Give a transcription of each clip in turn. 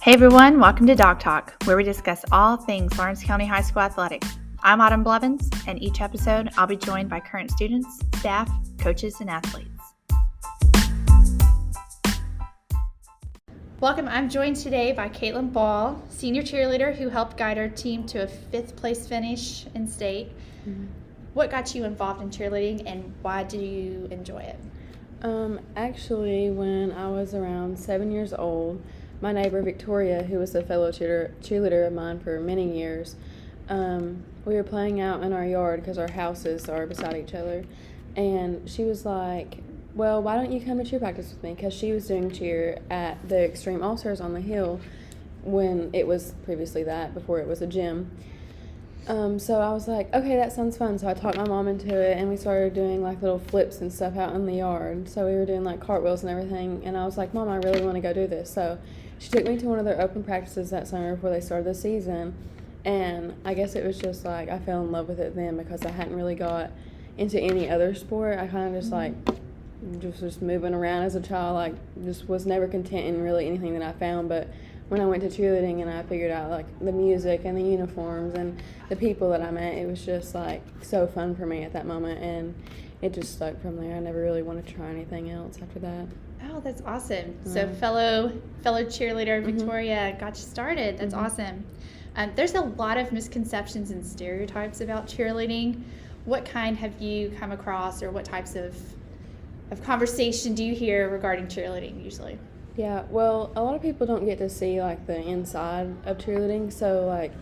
Hey everyone, welcome to Dog Talk, where we discuss all things Lawrence County High School athletics. I'm Autumn Blevins, and each episode I'll be joined by current students, staff, coaches, and athletes. Welcome, I'm joined today by Caitlin Ball, senior cheerleader who helped guide our team to a 5th place finish in state. Mm-hmm. What got you involved in cheerleading and why do you enjoy it? Actually, when I was around 7 years old, my neighbor Victoria, who was a fellow cheerleader of mine for many years, we were playing out in our yard because our houses are beside each other, and she was like, well, why don't you come to cheer practice with me? Because she was doing cheer at the Extreme All-Stars on the Hill when it was previously that, before it was a gym. So I was like, okay, that sounds fun. So I talked my mom into it, and we started doing like little flips and stuff out in the yard. So we were doing like cartwheels and everything, and I was like, Mom, I really want to go do this. So she took me to one of their open practices that summer before they started the season, and I guess it was just like I fell in love with it then because I hadn't really got into any other sport. I kind of just like just moving around as a child, like just was never content in really anything that I found. But when I went to cheerleading and I figured out like the music and the uniforms and the people that I met, it was just like so fun for me at that moment, and it just stuck from there. I never really wanted to try anything else after that. Oh, that's awesome. So fellow cheerleader Victoria got you started. That's awesome. There's a lot of misconceptions and stereotypes about cheerleading. What kind have you come across, or what types of conversation do you hear regarding cheerleading usually? Yeah, well, a lot of people don't get to see like the inside of cheerleading, so like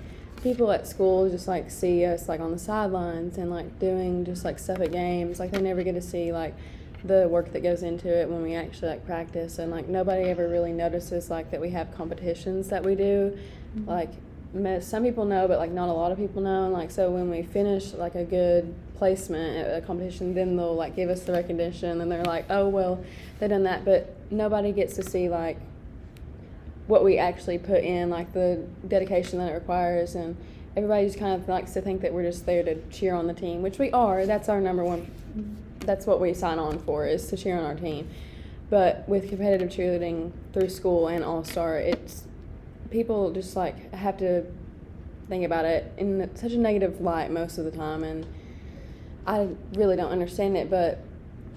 people at school just like see us like on the sidelines and like doing just like stuff at games. Like they never get to see like the work that goes into it when we actually like practice, and like nobody ever really notices like that we have competitions that we do. Like some people know, but like not a lot of people know, and like so when we finish like a good placement at a competition, then they'll like give us the recognition, and they're like, oh well, they done that, but nobody gets to see like what we actually put in, like the dedication that it requires, and everybody just kind of likes to think that we're just there to cheer on the team, which we are. That's our number one. That's what we sign on for, is to cheer on our team. But with competitive cheerleading through school and All-Star, it's people just like have to think about it in such a negative light most of the time, and I really don't understand it, but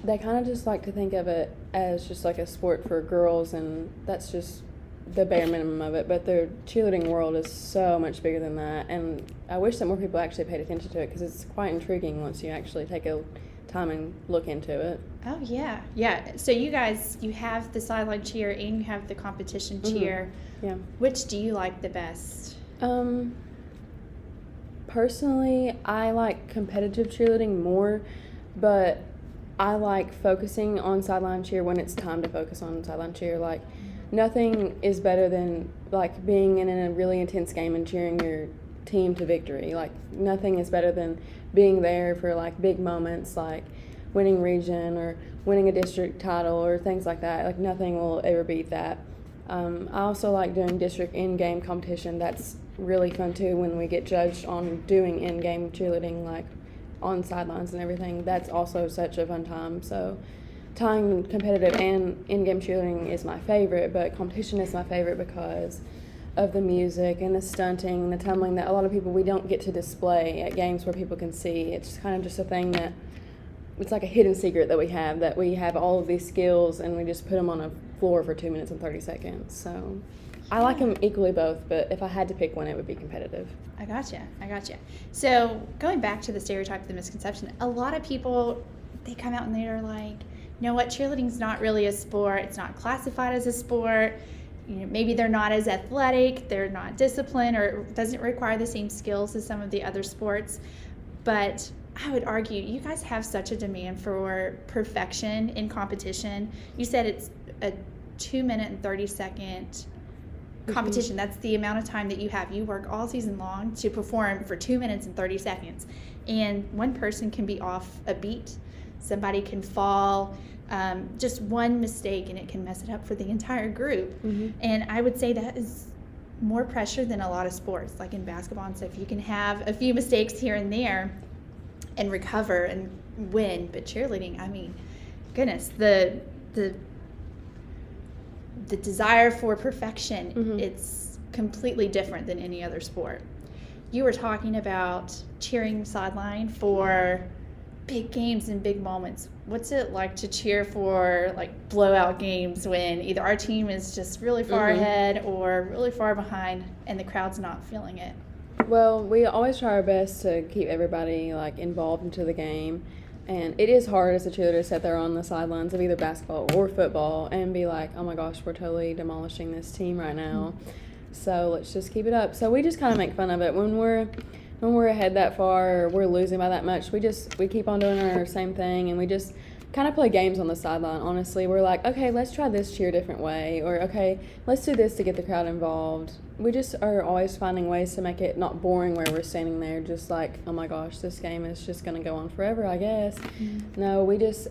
they kind of just like to think of it as just like a sport for girls, and that's just the bare minimum of it. But the cheerleading world is so much bigger than that, and I wish that more people actually paid attention to it because it's quite intriguing once you actually take a time and look into it. Oh yeah. So you guys, you have the sideline cheer and you have the competition cheer. Yeah. Which do you like the best? Personally, I like competitive cheerleading more, but I like focusing on sideline cheer when it's time to focus on sideline cheer. Like, nothing is better than like being in a really intense game and cheering your team to victory. Like, nothing is better than being there for like big moments, like winning region or winning a district title or things like that. Like, nothing will ever beat that. I also like doing district in-game competition. That's really fun too, when we get judged on doing in-game cheerleading, like on sidelines and everything. That's also such a fun time. So tying competitive and in-game cheerleading is my favorite, but competition is my favorite because of the music and the stunting and the tumbling that a lot of people, we don't get to display at games where people can see. It's kind of just a thing that it's like a hidden secret that we have all of these skills, and we just put them on a floor for 2 minutes and 30 seconds. So I like them equally both, but if I had to pick one, it would be competitive. I gotcha. So going back to the stereotype, the misconception, a lot of people, they come out and they're like, you know what, cheerleading's not really a sport. It's not classified as a sport. You know, maybe they're not as athletic, they're not disciplined, or it doesn't require the same skills as some of the other sports. But I would argue you guys have such a demand for perfection in competition. You said it's a 2 minute and 30 second competition. That's the amount of time that you have. You work all season long to perform for 2 minutes and 30 seconds. And one person can be off a beat. Somebody can fall, just one mistake, and it can mess it up for the entire group. And I would say that is more pressure than a lot of sports, like in basketball and stuff. You can have a few mistakes here and there and recover and win. But cheerleading, I mean, goodness, the the desire for perfection, Mhm. it's completely different than any other sport. You were talking about cheering sideline for big games and big moments. What's it like to cheer for like blowout games when either our team is just really far ahead or really far behind and the crowd's not feeling it? Well, we always try our best to keep everybody like involved into the game, and it is hard as a cheerleader to sit there on the sidelines of either basketball or football and be like, "Oh my gosh, we're totally demolishing this team right now." So let's just keep it up. So we just kind of make fun of it when we're ahead that far or we're losing by that much. We keep on doing our same thing, and we just kind of play games on the sideline. Honestly, we're like, okay, let's try this cheer a different way, or okay, let's do this to get the crowd involved. We just are always finding ways to make it not boring where we're standing there just like, oh my gosh, this game is just going to go on forever, I guess. No, we just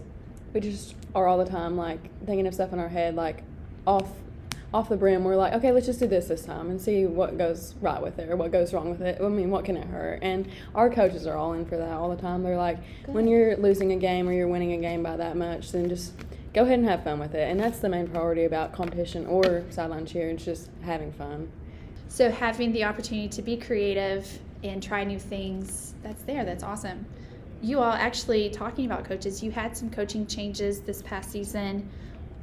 are all the time like thinking of stuff in our head, like off the brim. We're like, okay, let's just do this time and see what goes right with it or what goes wrong with it. I mean, what can it hurt? And our coaches are all in for that all the time. They're like, when you're losing a game or you're winning a game by that much, then just go ahead and have fun with it. And that's the main priority about competition or sideline cheer. It's just having fun. So having the opportunity to be creative and try new things, that's awesome. You all actually, talking about coaches, you had some coaching changes this past season.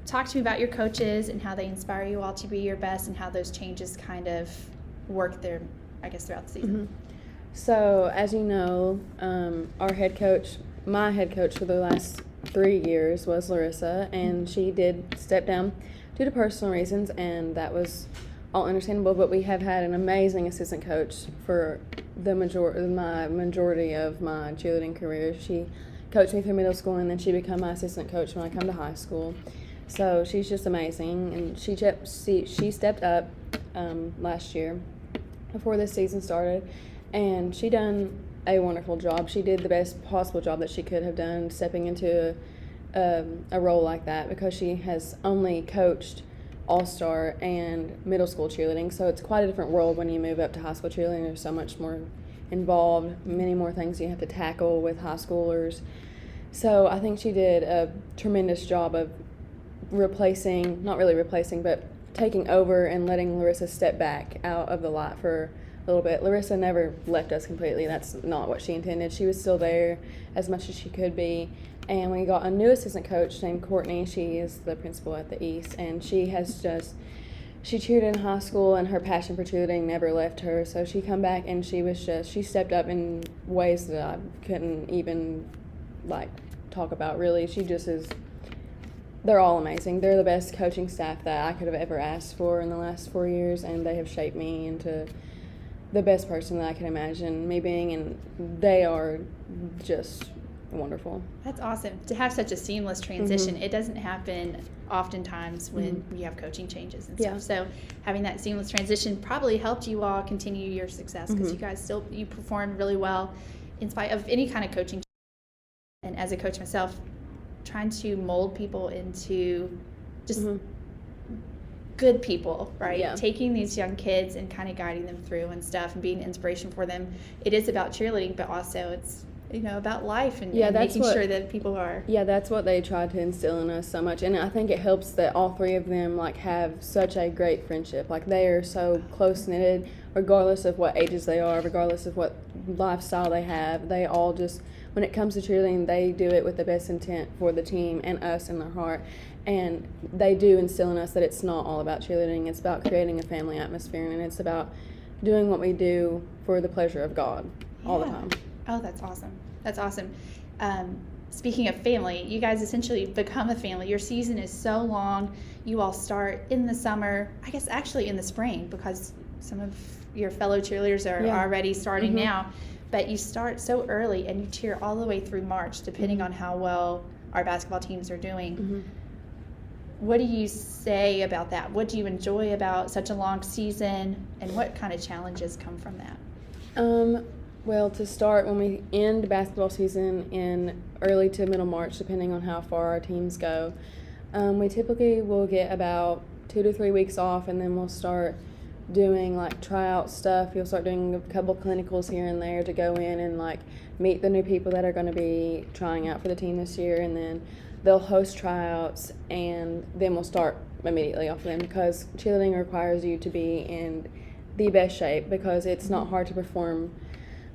Talk to me about your coaches and how they inspire you all to be your best and how those changes kind of work there, I guess, throughout the season. So, as you know, my head coach for the last 3 years was Larissa, and she did step down due to personal reasons, and that was all understandable. But we have had an amazing assistant coach for the majority of my cheerleading career. She coached me through middle school, and then she became my assistant coach when I come to high school. So she's just amazing, and she stepped up last year before this season started, and she done a wonderful job. She did the best possible job that she could have done stepping into a role like that, because she has only coached all-star and middle school cheerleading, so it's quite a different world when you move up to high school cheerleading. There's so much more involved, many more things you have to tackle with high schoolers. So I think she did a tremendous job of not really replacing, but taking over and letting Larissa step back out of the light for a little bit. Larissa never left us completely. That's not what she intended. She was still there as much as she could be. And we got a new assistant coach named Courtney. She is the principal at the East, and she cheered in high school, and her passion for cheerleading never left her. So she come back, and she stepped up in ways that I couldn't even talk about really. She just is. They're all amazing. They're the best coaching staff that I could have ever asked for in the last 4 years, and they have shaped me into the best person that I can imagine me being, and they are just wonderful. That's awesome. To have such a seamless transition, it doesn't happen oftentimes when you have coaching changes and stuff. So having that seamless transition probably helped you all continue your success, because you guys you performed really well in spite of any kind of coaching. And as a coach myself, trying to mold people into just good people, right? Yeah. Taking these young kids and kind of guiding them through and stuff and being an inspiration for them. It is about cheerleading, but also it's about life and making sure that people are. Yeah, that's what they try to instill in us so much. And I think it helps that all three of them have such a great friendship. They are so close-knitted, regardless of what ages they are, regardless of what lifestyle they have. They all just, when it comes to cheerleading, they do it with the best intent for the team and us in their heart. And they do instill in us that it's not all about cheerleading. It's about creating a family atmosphere, and it's about doing what we do for the pleasure of God all the time. Oh, that's awesome. That's awesome. Speaking of family, you guys essentially become a family. Your season is so long. You all start in the summer, I guess actually in the spring, because some of your fellow cheerleaders are already starting now. But you start so early and you cheer all the way through March, depending on how well our basketball teams are doing. What do you say about that? What do you enjoy about such a long season, and what kind of challenges come from that? Well, to start, when we end basketball season in early to middle March, depending on how far our teams go, we typically will get about 2 to 3 weeks off, and then we'll start doing like tryout stuff. You'll start doing a couple clinicals here and there to go in and like meet the new people that are going to be trying out for the team this year, and then they'll host tryouts, and then we'll start immediately off of them, because cheerleading requires you to be in the best shape, because it's not hard to perform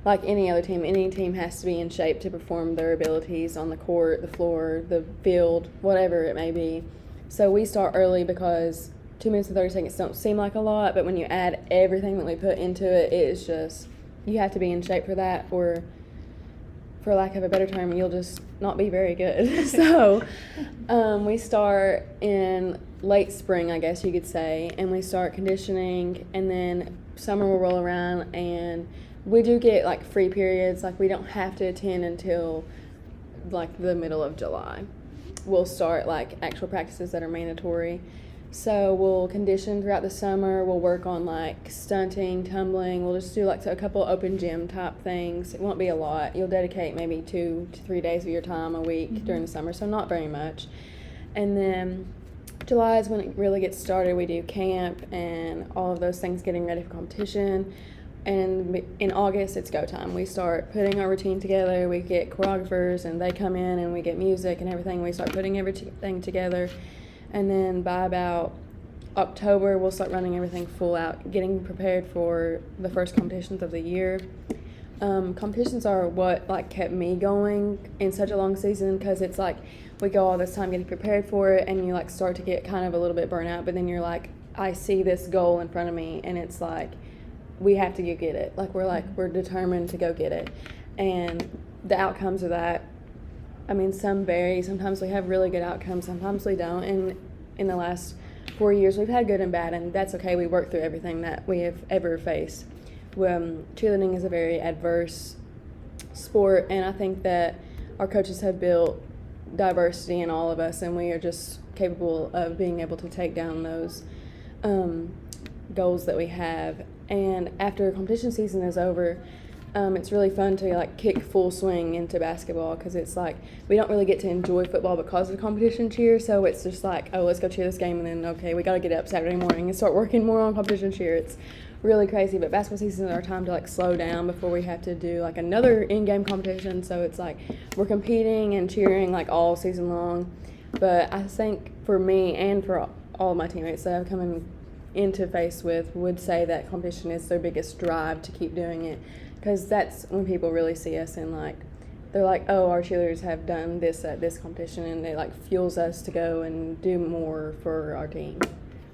like any other team. Any team has to be in shape to perform their abilities on the court, the floor, the field, whatever it may be. So we start early because 2 minutes and 30 seconds don't seem like a lot, but when you add everything that we put into it, it is just, you have to be in shape for that, or for lack of a better term, you'll just not be very good. So we start in late spring, I guess you could say, and we start conditioning, and then summer will roll around, and we do get like free periods. Like we don't have to attend until like the middle of July. We'll start like actual practices that are mandatory. So we'll condition throughout the summer. We'll work on like stunting, tumbling. We'll just do like a couple open gym type things. It won't be a lot. You'll dedicate maybe 2 to 3 days of your time a week during the summer, so not very much. And then July is when it really gets started. We do camp and all of those things, getting ready for competition. And in August, it's go time. We start putting our routine together. We get choreographers, and they come in, and we get music and everything. We start putting everything together. And then by about October, we'll start running everything full out, getting prepared for the first competitions of the year. Competitions are what like kept me going in such a long season, because it's like we go all this time getting prepared for it, and you like start to get kind of a little bit burnt out, but then you're like, I see this goal in front of me, and it's like we have to go get it. Like we're determined to go get it. And the outcomes of that, I mean, some vary. Sometimes we have really good outcomes, sometimes we don't. And in the last 4 years, we've had good and bad, and that's okay. We work through everything that we have ever faced. Cheerleading is a very adverse sport, and I think that our coaches have built diversity in all of us, and we are just capable of being able to take down those goals that we have. And after competition season is over, it's really fun to like kick full swing into basketball, because it's like we don't really get to enjoy football because of competition cheer. So it's just like, oh, let's go cheer this game, and then okay, we got to get up Saturday morning and start working more on competition cheer. It's really crazy. But basketball season is our time to like slow down before we have to do like another in-game competition. So it's like we're competing and cheering like all season long. But I think for me and for all of my teammates that I've come into face with would say that competition is their biggest drive to keep doing it, because that's when people really see us, and like they're like, oh, our cheerleaders have done this at this competition, and it like fuels us to go and do more for our team.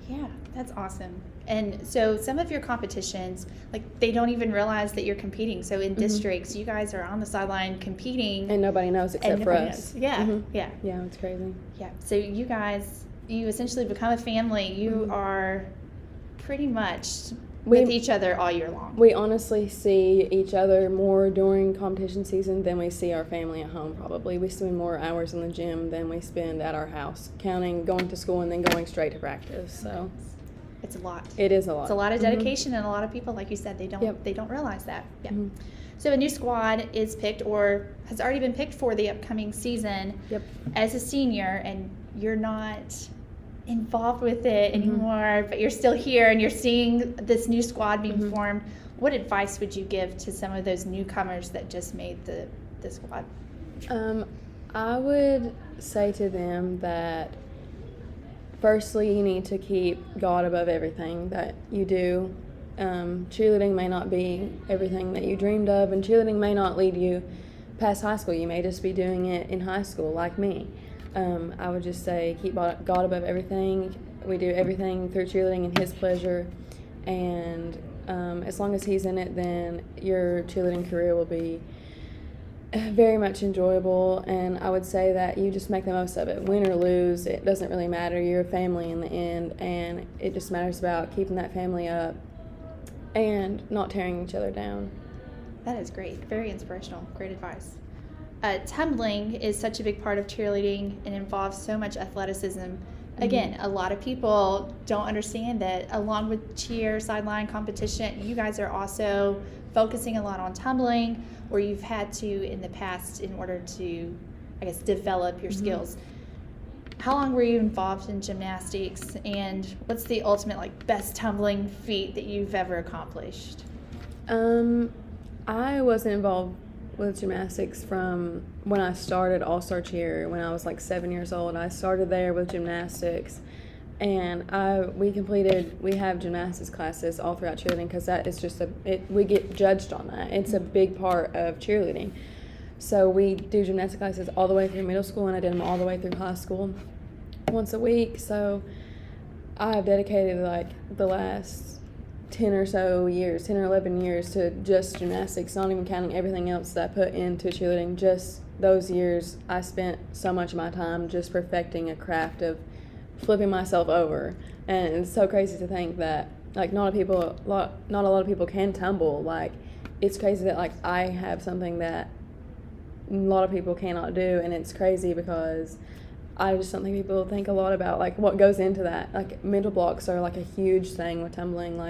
Yeah, that's awesome. And so some of your competitions, like they don't even realize that you're competing. So in districts, you guys are on the sideline competing, and nobody knows except for us. Yeah, yeah, it's crazy. Yeah, so you guys, you essentially become a family. You are pretty much with each other all year long. We honestly see each other more during competition season than we see our family at home, probably. We spend more hours in the gym than we spend at our house, counting going to school and then going straight to practice. So it's a lot. It is a lot. It's a lot of dedication, and a lot of people, like you said, they don't realize that. Yeah. So a new squad is picked, or has already been picked for the upcoming season. As a senior, and you're not involved with it anymore, but you're still here and you're seeing this new squad being formed. What advice would you give to some of those newcomers that just made the squad? I would say to them that firstly, you need to keep God above everything that you do. Cheerleading may not be everything that you dreamed of, and cheerleading may not lead you past high school. You may just be doing it in high school like me. I would just say keep God above everything. We do everything through cheerleading in His pleasure, and as long as He's in it, then your cheerleading career will be very much enjoyable. And I would say that you just make the most of it. Win or lose, it doesn't really matter. You're a family in the end, and it just matters about keeping that family up and not tearing each other down. That is great. Very inspirational. Great advice. Tumbling is such a big part of cheerleading and involves so much athleticism. Again, a lot of people don't understand that along with cheer, sideline competition, you guys are also focusing a lot on tumbling, or you've had to in the past in order to, I guess, develop your skills. how long were you involved in gymnastics, and what's the ultimate best tumbling feat that you've ever accomplished? I wasn't involved with gymnastics from when I started All-Star Cheer when I was 7 years old. I started there with gymnastics, and we have gymnastics classes all throughout cheerleading because that is just we get judged on that. It's a big part of cheerleading. So we do gymnastics classes all the way through middle school, and I did them all the way through high school once a week. So I've dedicated the last 10 or 11 years to just gymnastics, not even counting everything else that I put into cheerleading. Just those years, I spent so much of my time just perfecting a craft of flipping myself over. And it's so crazy to think that not a lot of people can tumble. It's crazy that I have something that a lot of people cannot do, and it's crazy because I just don't think people think a lot about what goes into that. Mental blocks are a huge thing with tumbling.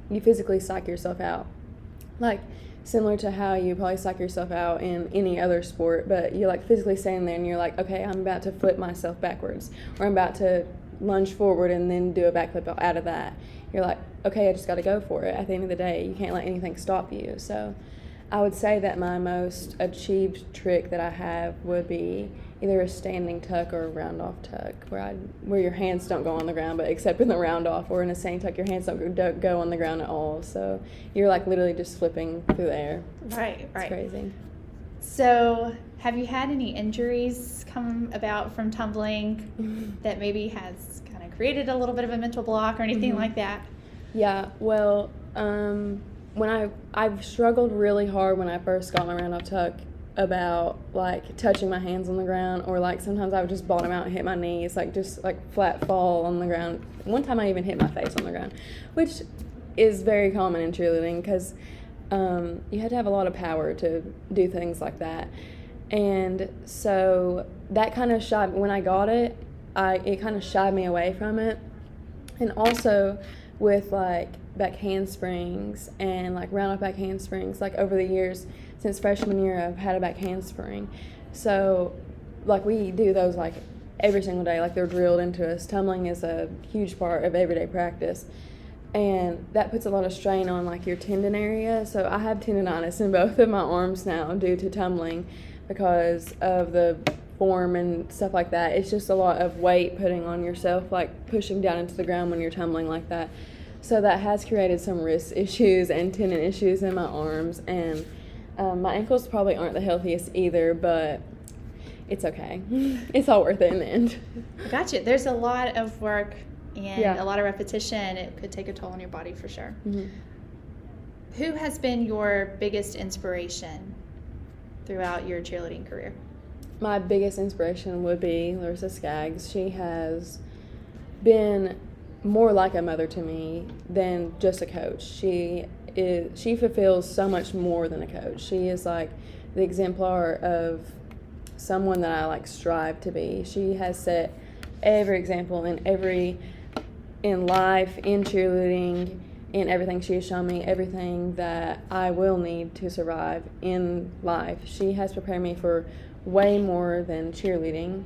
You physically psych yourself out, similar to how you probably psych yourself out in any other sport, but you're physically standing there and you're okay, I'm about to flip myself backwards, or I'm about to lunge forward and then do a backflip out of that. You're okay, I just got to go for it. At the end of the day, you can't let anything stop you. So I would say that my most achieved trick that I have would be either a standing tuck or a round off tuck, where your hands don't go on the ground, but except in the round off, or in a standing tuck, your hands don't go on the ground at all. So you're literally just flipping through the air. Right. It's crazy. So have you had any injuries come about from tumbling that maybe has kind of created a little bit of a mental block or anything like that? Yeah, well, when I've struggled really hard when I first got my round off tuck about touching my hands on the ground, or sometimes I would just bottom out and hit my knees, just flat fall on the ground. One time I even hit my face on the ground, which is very common in cheerleading because you had to have a lot of power to do things like that. And so that kind of shied, when I got it, it kind of shied me away from it. And also with back handsprings and round off back handsprings, over the years since freshman year I've had a back handspring. So we do those every single day, they're drilled into us. Tumbling is a huge part of everyday practice, and that puts a lot of strain on your tendon area. So I have tendonitis in both of my arms now due to tumbling because of the form and stuff like that. It's just a lot of weight putting on yourself, pushing down into the ground when you're tumbling like that. So that has created some wrist issues and tendon issues in my arms, and my ankles probably aren't the healthiest either, but it's okay. It's all worth it in the end. Gotcha. There's a lot of work and a lot of repetition. It could take a toll on your body for sure. Mm-hmm. Who has been your biggest inspiration throughout your cheerleading career? My biggest inspiration would be Larissa Skaggs. She has been more like a mother to me than just a coach. She fulfills so much more than a coach. She is the exemplar of someone that I strive to be. She has set every example in life, in cheerleading, in everything. She has shown me everything that I will need to survive in life. She has prepared me for way more than cheerleading.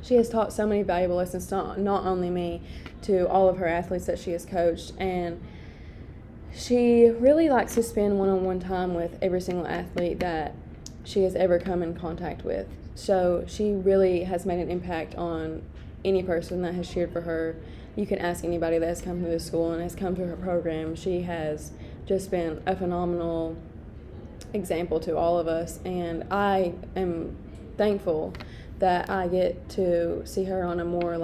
She has taught so many valuable lessons to not only me, to all of her athletes that she has coached, and she really likes to spend one-on-one time with every single athlete that she has ever come in contact with. So she really has made an impact on any person that has cheered for her. You can ask anybody that has come through the school and has come to her program. She has just been a phenomenal example to all of us, and I am thankful that I get to see her on a more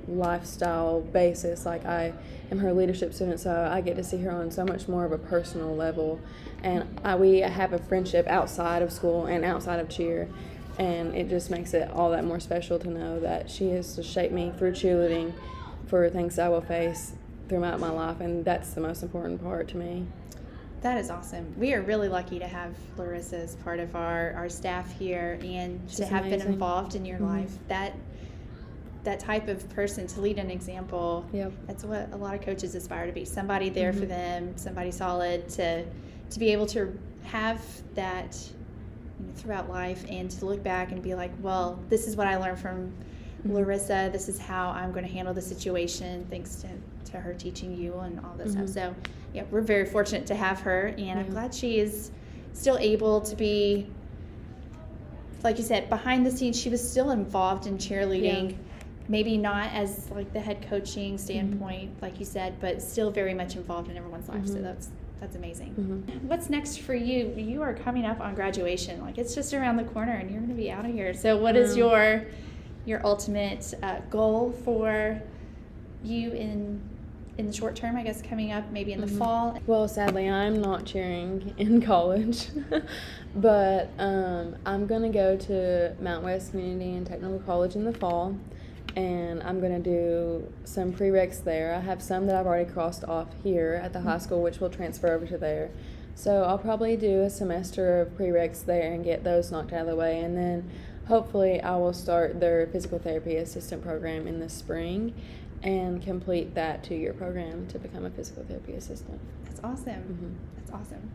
lifestyle basis. I am her leadership student, so I get to see her on so much more of a personal level, and we have a friendship outside of school and outside of cheer, and it just makes it all that more special to know that she has to shape me through cheerleading for things I will face throughout my life, and that's the most important part to me. That is awesome. We are really lucky to have Larissa as part of our staff here, and She's to have amazing. been involved in your Mm-hmm. life. That type of person, to lead an example, Yep. that's what a lot of coaches aspire to be. Somebody there for them, somebody solid, to be able to have that throughout life, and to look back and be well, this is what I learned from Larissa, this is how I'm going to handle the situation, thanks to her teaching you and all this stuff. So, yeah, we're very fortunate to have her, and I'm glad she is still able to be, like you said, behind the scenes. She was still involved in cheerleading, maybe not as like the head coaching standpoint, like you said, but still very much involved in everyone's life. So that's amazing. What's next for you? You are coming up on graduation. Like, it's just around the corner, and you're going to be out of here. So what is your ultimate goal for you in the short term, I guess, coming up maybe in the fall? Well, sadly, I'm not cheering in college, but I'm going to go to Mount West Community and Technical College in the fall, and I'm going to do some prereqs there. I have some that I've already crossed off here at the high school, which will transfer over to there. So I'll probably do a semester of prereqs there and get those knocked out of the way, and then hopefully I will start their physical therapy assistant program in the spring and complete that 2-year program to become a physical therapy assistant. That's awesome. That's awesome.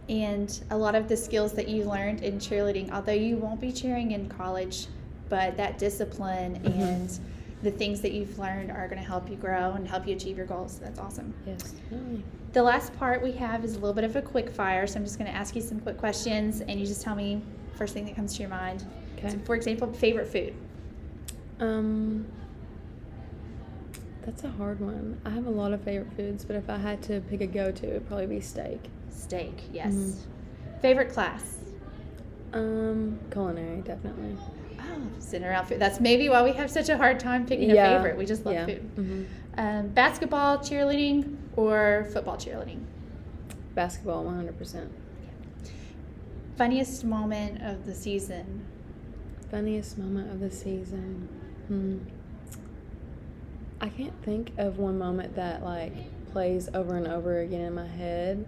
And a lot of the skills that you learned in cheerleading, although you won't be cheering in college, but that discipline and the things that you've learned are going to help you grow and help you achieve your goals. That's awesome. Yes. The last part we have is a little bit of a quick fire, so I'm just going to ask you some quick questions, and you just tell me first thing that comes to your mind. Okay. So, for example, favorite food? That's a hard one. I have a lot of favorite foods, but if I had to pick a go-to, it would probably be steak. Steak, yes. Favorite class? Culinary, definitely. Oh, sitting around food. That's maybe why we have such a hard time picking a favorite. We just love food. Basketball cheerleading or football cheerleading? Basketball, 100%. Funniest moment of the season? Funniest moment of the season? I can't think of one moment that like plays over and over again in my head.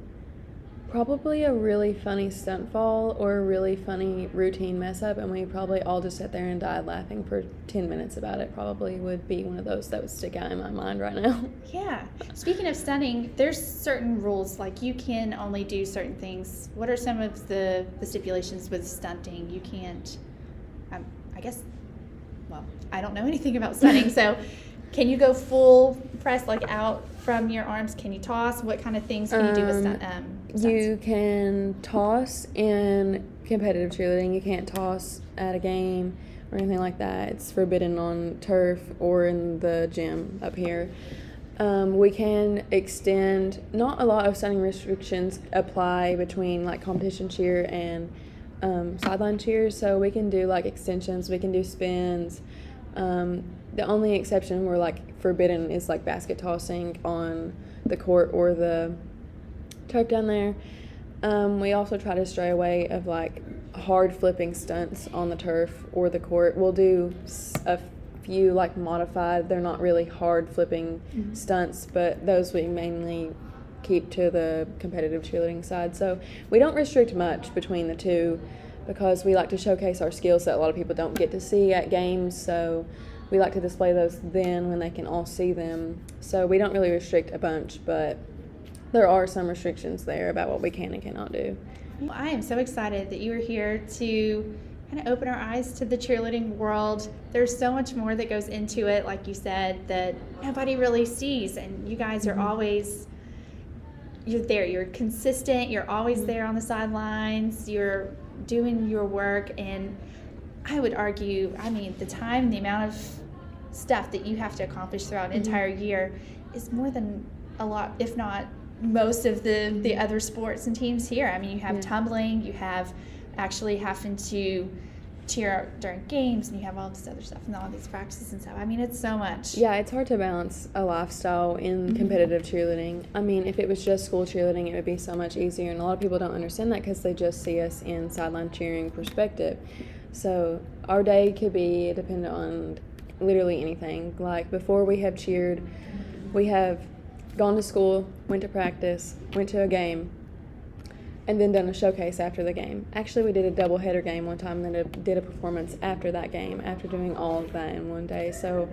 Probably a really funny stunt fall or a really funny routine mess up, and we probably all just sat there and died laughing for 10 minutes about it. Probably would be one of those that would stick out in my mind right now. Yeah. Speaking of stunting, there's certain rules, like you can only do certain things. What are some of the stipulations with stunting? You can't, I guess, well, I don't know anything about stunting, so can you go full press, like out from your arms? Can you toss? What kind of things can you do with stunts? You can toss in competitive cheerleading. You can't toss at a game or anything like that. It's forbidden on turf or in the gym up here. We can extend, not a lot of stunting restrictions apply between like competition cheer and sideline cheer, so we can do like extensions, we can do spins. The only exception we're like forbidden is like basket tossing on the court or the turf down there. We also try to stray away of like hard flipping stunts on the turf or the court. We'll do a few like modified, they're not really hard flipping stunts, but those we mainly keep to the competitive cheerleading side. So we don't restrict much between the two because we like to showcase our skills that a lot of people don't get to see at games. So we like to display those then when they can all see them. So we don't really restrict a bunch, but there are some restrictions there about what we can and cannot do. Well, I am so excited that you are here to kind of open our eyes to the cheerleading world. There's so much more that goes into it, like you said, that nobody really sees, and you guys are always, you're there, you're consistent, you're always there on the sidelines, you're doing your work, and I would argue, I mean, the time, the amount of stuff that you have to accomplish throughout an entire year is more than a lot, if not most of the other sports and teams here. I mean, you have tumbling, you have actually having to cheer during games, and you have all this other stuff and all these practices and stuff. I mean, it's so much. Yeah, it's hard to balance a lifestyle in competitive cheerleading. I mean, if it was just school cheerleading, it would be so much easier, and a lot of people don't understand that because they just see us in sideline cheering perspective. So our day could be dependent on literally anything. Like before we have cheered, we have gone to school, went to practice, went to a game, and then done a showcase after the game. Actually, we did a doubleheader game one time and then did a performance after that game, after doing all of that in one day. So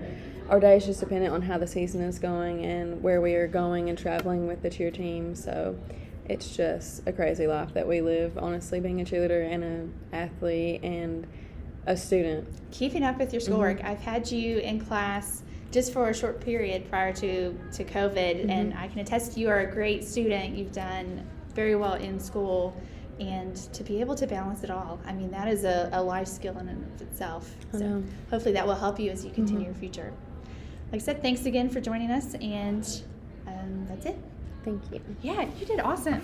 our day is just dependent on how the season is going and where we are going and traveling with the cheer team. So it's just a crazy life that we live, honestly, being a cheerleader and an athlete and a student. Keeping up with your schoolwork. I've had you in class just for a short period prior to COVID, and I can attest you are a great student. You've done very well in school, and to be able to balance it all, I mean, that is a life skill in and of itself. So hopefully that will help you as you continue your future. Like I said, thanks again for joining us, and that's it. Thank you. Yeah, you did awesome.